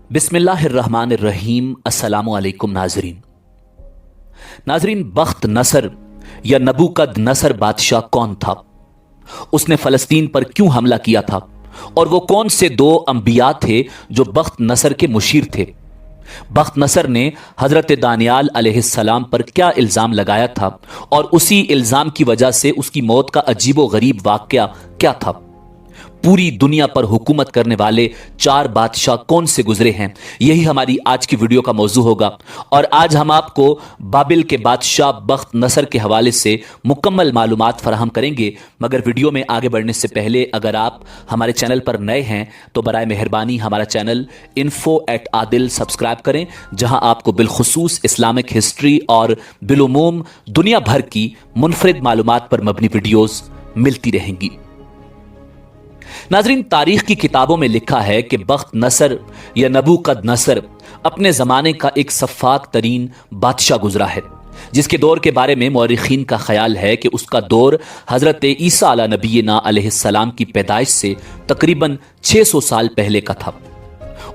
बिस्मिल्लाहिर्रहमानिर्रहीम। अस्सलामुअलैकुम नाजरीन। बख्त नसर या नबूकद नसर बादशाह कौन था? उसने फलस्तीन पर क्यों हमला किया था? और वो कौन से दो अंबिया थे जो बख्त नसर के मुशीर थे? बख्त नसर ने हजरत दानियाल अलैहिस्सलाम पर क्या इल्ज़ाम लगाया था और उसी इल्ज़ाम की वजह से उसकी मौत का अजीबो गरीब वाक़या क्या था? पूरी दुनिया पर हुकूमत करने वाले चार बादशाह कौन से गुजरे हैं, यही हमारी आज की वीडियो का मौजू होगा। और आज हम आपको बाबिल के बादशाह बख्त नसर के हवाले से मुकम्मल मालूमात फराहम करेंगे। मगर वीडियो में आगे बढ़ने से पहले अगर आप हमारे चैनल पर नए हैं तो बराए मेहरबानी हमारा चैनल info@adil सब्सक्राइब करें, जहां आपको बिलखुसूस इस्लामिक हिस्ट्री और बिलुमूम दुनिया भर की मुनफरिद मालूमात पर मबनी वीडियोस मिलती रहेंगी। नाजरीन, तारीख की किताबों में लिखा है कि बख्त नसर या नबूकद नसर अपने ज़माने का एक सफ़ाक तरीन बादशाह गुजरा है, जिसके दौर के बारे में मौरिखीन का ख्याल है कि उसका दौर हज़रत ईसा अला नबीना अलैहिस्सलाम की पैदाइश से तकरीबन 600 साल पहले का था।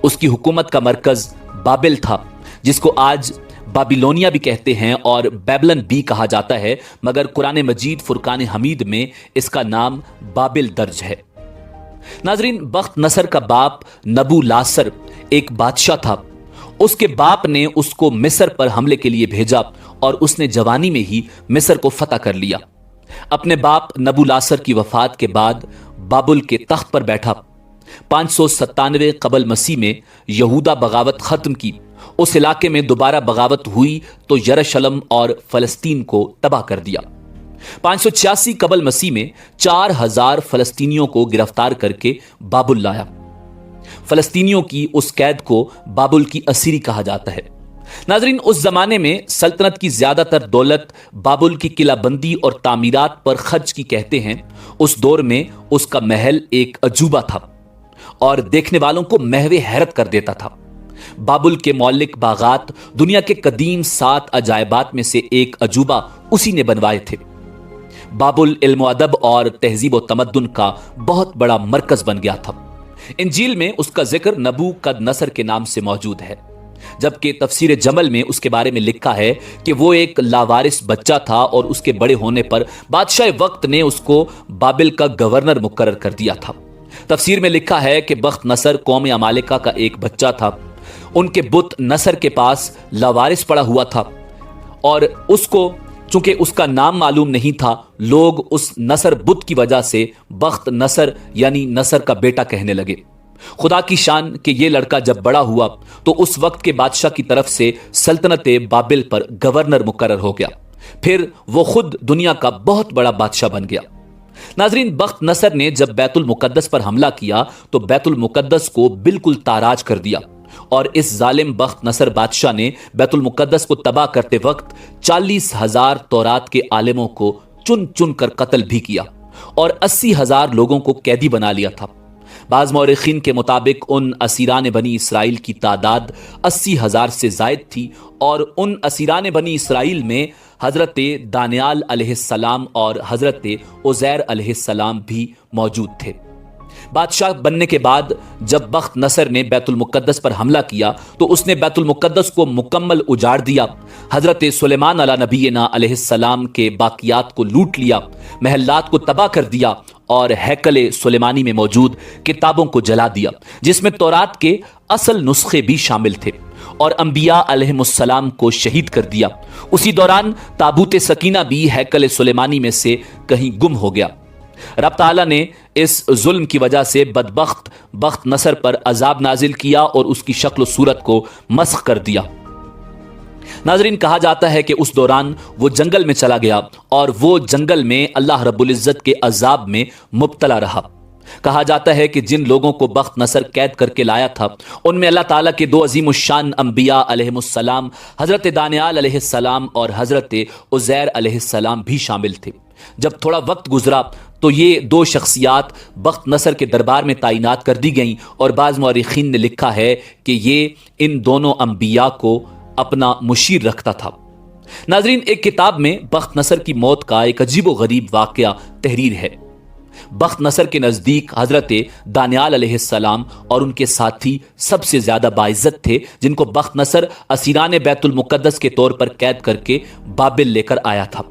उसकी हुकूमत का मरकज़ बाबिल था, जिसको आज बाबिलोनिया भी कहते हैं और बैबलन भी कहा जाता है, मगर कुरान मजीद फुरकान हमीद में इसका नाम बाबिल दर्ज है। नाजरीन, बख्त नसर का बाप नबू लासर एक बादशाह था। उसके बाप ने उसको मिस्र पर हमले के लिए भेजा और उसने जवानी में ही मिस्र को फतह कर लिया। अपने बाप नबू लासर की वफात के बाद बाबुल के तख्त पर बैठा। 597 कबल मसीह में यहूदा बगावत खत्म की। उस इलाके में दोबारा बगावत हुई तो यरूशलेम और फलस्तीन को तबाह कर दिया। 586 कबल मसीह में 4000 फलस्तीनियों को गिरफ्तार करके बाबुल लाया। फलस्तीनियों की उस कैद को बाबुल की असीरी कहा जाता है। नाजरीन, उस जमाने में सल्तनत की ज्यादातर दौलत बाबुल की किलाबंदी और तामीरात पर खर्च की कहते हैं। उस दौर में उसका महल एक अजूबा था और देखने वालों को महवे हैरत कर देता था। बाबुल के मौलिक बागात दुनिया के कदीम 7 अजायबात में से एक अजूबा उसी ने बनवाए थे। बाबुल इल्म अदब और तहजीब व तमद्दुन का बहुत बड़ा मरकज बन गया था। इंजील में उसका जिक्र नबूकद नसर के नाम से मौजूद है, जबकि तफसीर जमल में उसके बारे में लिखा है कि वो एक लावारिस बच्चा था और उसके बड़े होने पर बादशाह वक्त ने उसको बाबिल का गवर्नर मुकर्रर कर दिया था। तफसीर में लिखा है कि बख्त नसर कौम अमालिका का एक बच्चा था। उनके बुत नसर के पास लावारिस पड़ा हुआ था और उसको चूंकि उसका नाम मालूम नहीं था, लोग उस नसर बुत की वजह से बख्त नसर यानी नसर का बेटा कहने लगे। खुदा की शान कि यह लड़का जब बड़ा हुआ तो उस वक्त के बादशाह की तरफ से सल्तनत बाबिल पर गवर्नर मुकर्रर हो गया। फिर वो खुद दुनिया का बहुत बड़ा बादशाह बन गया। नाजरीन, बख्त नसर ने जब बैतुल मुकद्दस पर हमला किया तो बैतुल मुकद्दस को बिल्कुल ताराज कर दिया और इस जालिम बख्त नसर बादशाह ने बैतुल मुकद्दस को तबाह करते वक्त 40,000 तौरात के आलिमों को चुन चुन कर कत्ल भी किया और 80,000 लोगों को कैदी बना लिया था। बाज़ मौरिखीन के मुताबिक उन असीरान बनी इसराइल की तादाद 80,000 से जायद थी और उन असीरान बनी इसराइल में हजरत दानियाल अलैहिस्सलाम और हजरत उज़ैर अलैहिस्सलाम भी मौजूद थे। बादशाह बनने के बाद जब बख्त नसर ने बैतुल मुकद्दस पर हमला किया तो उसने बैतुल मुकद्दस को मुकम्मल उजाड़ दिया। हजरत सुलेमान अला नबीना अलैहिस्सलाम के बाकियात को लूट लिया, महल्लात को तबाह कर दिया और हैकल सुलेमानी में मौजूद किताबों को जला दिया, जिसमें तौरात के असल नुस्खे भी शामिल थे, और अंबिया अलैहिमुस्सलाम को शहीद कर दिया। उसी दौरान ताबूत सकीना भी हैकल सुलेमानी में से कहीं गुम हो गया। रब ताला ने इस जुल्म की वजह से बदबख्त बख्त नसर पर अजाब नाजिल किया और उसकी शक्ल सूरत को मस्ख कर दिया। नाजरीन, कहा जाता है कि उस दौरान वो जंगल में चला गया और वो जंगल में अल्लाह रब्बुल इज्जत के अजाब में मुब्तला रहा। कहा जाता है कि जिन लोगों को बख्त नसर कैद करके लाया था उनमें अल्लाह ताला के 2 अजीमुश्शान अंबिया अलैहिमुस्सलाम हजरत दानियाल अलैहिस्सलाम और हजरत उज़ैर अलैहिस्सलाम भी शामिल थे। जब थोड़ा वक्त गुजरा तो ये 2 शख्सियात बख्त नसर के दरबार में तैनात कर दी गईं और बाज़ मौरिखीन ने लिखा है कि ये इन दोनों अंबिया को अपना मुशीर रखता था। नाजरीन, एक किताब में बख्त नसर की मौत का एक अजीबो गरीब वाक़या तहरीर है। بخت نصر کے نزدیک حضرت دانیال علیہ السلام اور ان کے ساتھی سب سے زیادہ باعزت تھے، جن کو بخت نصر اسیران بیت المقدس کے طور پر قید کر کے بابل لے کر آیا تھا۔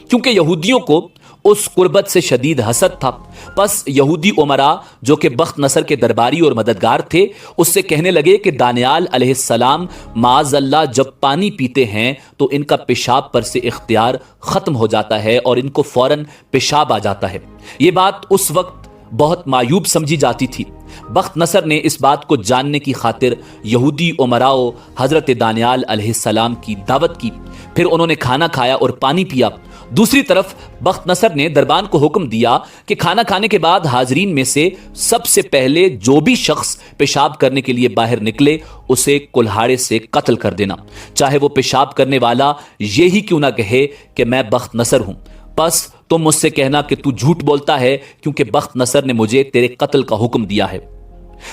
کیونکہ یہودیوں کو اس قربت سے شدید حسد تھا، پس یہودی امراء جو کہ بخت نصر کے درباری اور مددگار تھے، اس سے کہنے لگے کہ دانیال علیہ السلام معاذ اللہ جب پانی پیتے ہیں تو ان کا پیشاب پر سے اختیار ختم ہو جاتا ہے اور ان کو فوراً پیشاب آ جاتا ہے۔ یہ بات اس وقت بہت معیوب سمجھی جاتی تھی۔ بخت نصر نے اس بات کو جاننے کی خاطر یہودی امراء حضرت دانیال علیہ السلام کی دعوت کی، پھر انہوں نے کھانا کھایا اور پانی پیا۔ دوسری طرف بخت نصر نے دربان کو حکم دیا کہ کھانا کھانے کے بعد حاضرین میں سے سب سے پہلے جو بھی شخص پیشاب کرنے کے لیے باہر نکلے اسے کلہاڑے سے قتل کر دینا، چاہے وہ پیشاب کرنے والا یہی کیوں نہ کہے کہ میں بخت نصر ہوں۔ پس تم مجھ سے کہنا کہ تو جھوٹ بولتا ہے، کیونکہ بخت نصر نے مجھے تیرے قتل کا حکم دیا ہے۔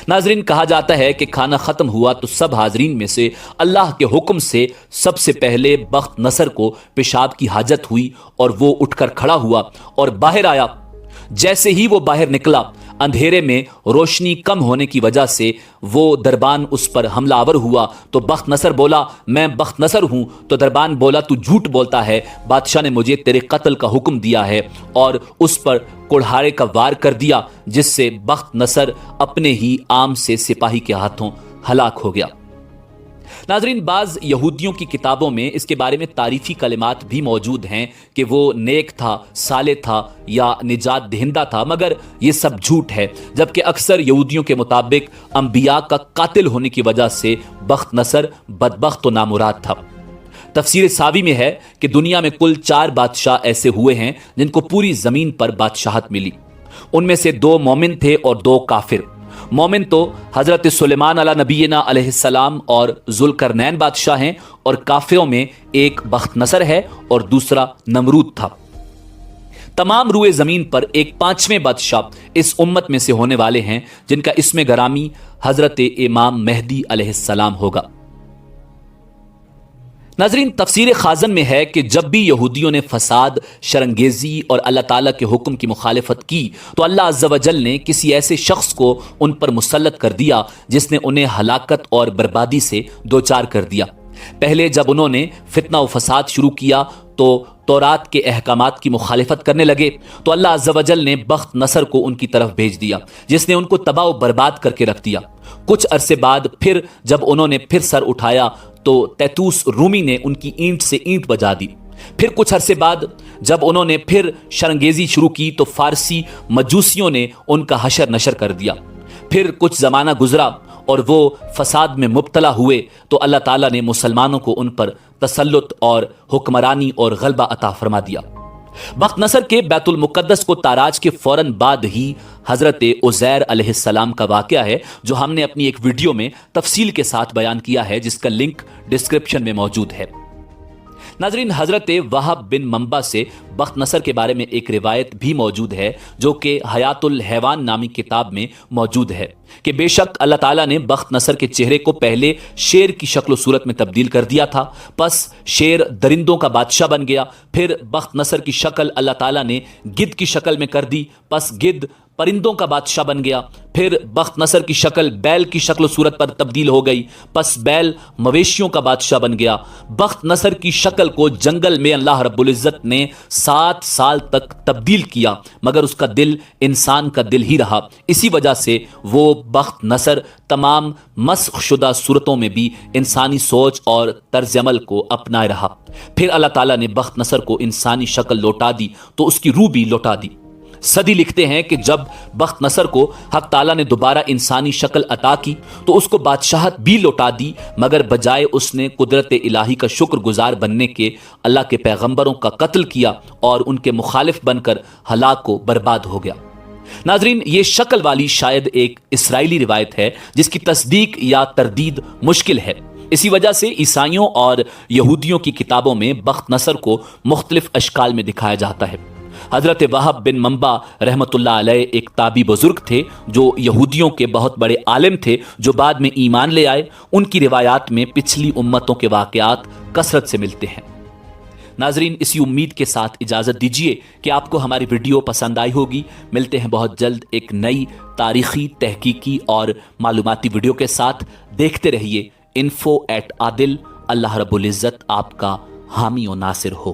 ناظرین، کہا جاتا ہے کہ کھانا ختم ہوا تو سب حاضرین میں سے اللہ کے حکم سے سب سے پہلے بخت نصر کو پیشاب کی حاجت ہوئی اور وہ اٹھ کر کھڑا ہوا اور باہر آیا۔ جیسے ہی وہ باہر نکلا، اندھیرے میں روشنی کم ہونے کی وجہ سے وہ دربان اس پر حملہ آور ہوا تو بخت نصر بولا میں بخت نصر ہوں، تو دربان بولا تو جھوٹ بولتا ہے، بادشاہ نے مجھے تیرے قتل کا حکم دیا ہے، اور اس پر کڑھاڑے کا وار کر دیا، جس سے بخت نصر اپنے ہی عام سے سپاہی کے ہاتھوں ہلاک ہو گیا۔ ناظرین، بعض یہودیوں کی کتابوں میں اس کے بارے میں تعریفی کلمات بھی موجود ہیں کہ وہ نیک تھا، صالح تھا یا نجات دہندہ تھا، مگر یہ سب جھوٹ ہے، جبکہ اکثر یہودیوں کے مطابق انبیاء کا قاتل ہونے کی وجہ سے بخت نصر بدبخت و نامراد تھا۔ تفسیر ساوی میں ہے کہ دنیا میں کل 4 بادشاہ ایسے ہوئے ہیں جن کو پوری زمین پر بادشاہت ملی۔ ان میں سے 2 مومن تھے اور 2 کافر۔ مومن تو حضرت سلیمان علیہ نبینا علیہ السلام اور ذوالقرنین بادشاہ ہیں، اور کافروں میں ایک بخت نصر ہے اور دوسرا نمرود تھا۔ تمام روئے زمین پر ایک 5ویں بادشاہ اس امت میں سے ہونے والے ہیں جن کا اسم گرامی حضرت امام مہدی علیہ السلام ہوگا۔ ناظرین، تفسیر خازن میں ہے کہ جب بھی یہودیوں نے فساد، شرنگیزی اور اللہ تعالیٰ کے حکم کی مخالفت کی تو اللہ عز و جل نے کسی ایسے شخص کو ان پر مسلط کر دیا جس نے انہیں ہلاکت اور بربادی سے دوچار کر دیا۔ پہلے جب انہوں نے فتنہ و فساد شروع کیا تو تورات کے احکامات کی مخالفت کرنے لگے تو اللہ عز و جل نے بخت نصر کو ان کی طرف بھیج دیا، جس نے ان کو تباہ و برباد کر کے رکھ دیا۔ کچھ عرصے بعد پھر جب انہوں نے پھر سر اٹھایا تو تیتوس رومی نے ان کی اینٹ سے اینٹ بجا دی۔ پھر کچھ عرصے بعد جب انہوں نے پھر شرنگیزی شروع کی تو فارسی مجوسیوں نے ان کا حشر نشر کر دیا۔ پھر کچھ زمانہ گزرا اور وہ فساد میں مبتلا ہوئے تو اللہ تعالیٰ نے مسلمانوں کو ان پر تسلط اور حکمرانی اور غلبہ عطا فرما دیا۔ بخت نصر کے بیت المقدس کو تاراج کے فوراً بعد ہی حضرت عزیر علیہ السلام کا واقعہ ہے، جو ہم نے اپنی ایک ویڈیو میں تفصیل کے ساتھ بیان کیا ہے، جس کا لنک ڈسکرپشن میں موجود ہے۔ ناظرین، حضرت وہب بن منبع سے بخت نصر کے بارے میں ایک روایت بھی موجود ہے جو کہ حیات الحیوان نامی کتاب میں موجود ہے کہ بے شک اللہ تعالیٰ نے بخت نصر کے چہرے کو پہلے شیر کی شکل و صورت میں تبدیل کر دیا تھا، پس شیر درندوں کا بادشاہ بن گیا۔ پھر بخت نصر کی شکل اللہ تعالیٰ نے گدھ کی شکل میں کر دی، پس گدھ پرندوں کا بادشاہ بن گیا۔ پھر بخت نصر کی شکل بیل کی شکل و صورت پر تبدیل ہو گئی، پس بیل مویشیوں کا بادشاہ بن گیا۔ بخت نصر کی شکل کو جنگل میں اللہ رب العزت نے 7 سال تک تبدیل کیا، مگر اس کا دل انسان کا دل ہی رہا۔ اسی وجہ سے وہ بخت نصر تمام مسخ شدہ صورتوں میں بھی انسانی سوچ اور طرز عمل کو اپنائے رہا۔ پھر اللہ تعالیٰ نے بخت نصر کو انسانی شکل لوٹا دی تو اس کی روح بھی لوٹا دی۔ صدی لکھتے ہیں کہ جب بخت نصر کو حق تعالیٰ نے دوبارہ انسانی شکل عطا کی تو اس کو بادشاہت بھی لوٹا دی، مگر بجائے اس نے قدرت الہی کا شکر گزار بننے کے اللہ کے پیغمبروں کا قتل کیا اور ان کے مخالف بن کر ہلاک و برباد ہو گیا۔ ناظرین، یہ شکل والی شاید ایک اسرائیلی روایت ہے جس کی تصدیق یا تردید مشکل ہے۔ اسی وجہ سے عیسائیوں اور یہودیوں کی کتابوں میں بخت نصر کو مختلف اشکال میں دکھایا جاتا ہے۔ حضرت وہب بن منبع رحمۃ اللہ علیہ ایک تابعی بزرگ تھے جو یہودیوں کے بہت بڑے عالم تھے، جو بعد میں ایمان لے آئے۔ ان کی روایات میں پچھلی امتوں کے واقعات کثرت سے ملتے ہیں۔ नाजरीन, इसी उम्मीद के साथ इजाज़त दीजिए कि आपको हमारी वीडियो पसंद आई होगी। मिलते हैं बहुत जल्द एक नई तारीखी, तहकीकी और मालूमाती वीडियो के साथ। देखते रहिए info@adil। अल्लाह रब्बुल इज़्ज़त आपका हामी और नासिर हो।